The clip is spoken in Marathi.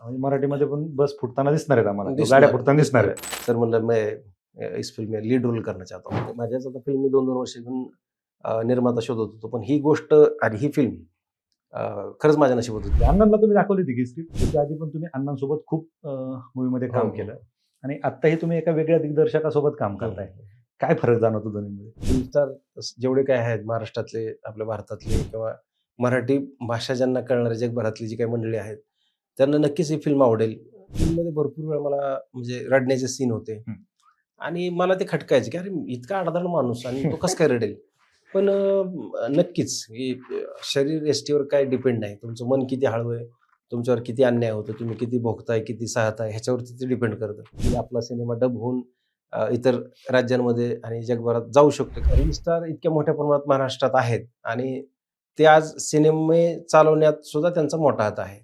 म्हणजे मराठीमध्ये पण बस फुटताना दिसणार आहेत आम्हाला, दिसणार गाड्या आहे. फुटताना दिसणार आहेत. सर म्हणलं मैं इस फिल्म में लीड रोल करना चाहता हूँ. माझ्याच आता फिल्म मी 2-2 वर्ष घेऊन निर्माता शोधत होतो. पण ही गोष्ट आणि ही फिल्म खरंच माझ्या नशिबात होती. अण्णांना तुम्ही दाखवली होती की स्क्रिप्ट, त्याच्या आधी पण तुम्ही अण्णांसोबत खूप मूवीमध्ये काम हो. केलं आणि आत्ताही तुम्ही एका वेगळ्या दिग्दर्शकासोबत काम करताय. काय फरक जाणवतो दोन्हीमध्ये? फिल्म स्टार जेवढे काय आहेत महाराष्ट्रातले, आपल्या भारतातले किंवा मराठी भाषा ज्यांना कळणारे जगभरातली जी काही मंडळी आहेत, त्यांना नक्कीच ही फिल्म आवडेल. फिल्ममध्ये भरपूर वेळा मला म्हणजे रडण्याचे सीन होते आणि मला ते खटकायचे, की अरे इतका आडाधाड माणूस आणि तो कसं काय रडेल? पण नक्कीच ही शरीर यष्टीवर काय डिपेंड नाही. तुमचं मन किती हळवं आहे, तुमच्यावर किती अन्याय होतो, तुम्ही किती भोगताय, किती सहताय ह्याच्यावरती ते डिपेंड करतं. की आपला सिनेमा डब होऊन इतर राज्यांमध्ये आणि जगभरात जाऊ शकतो. फिल्म स्टार इतक्या मोठ्या प्रमाणात महाराष्ट्रात आहेत आणि ते आज सिनेमे चालवण्यात सुद्धा त्यांचा मोठा हात आहे.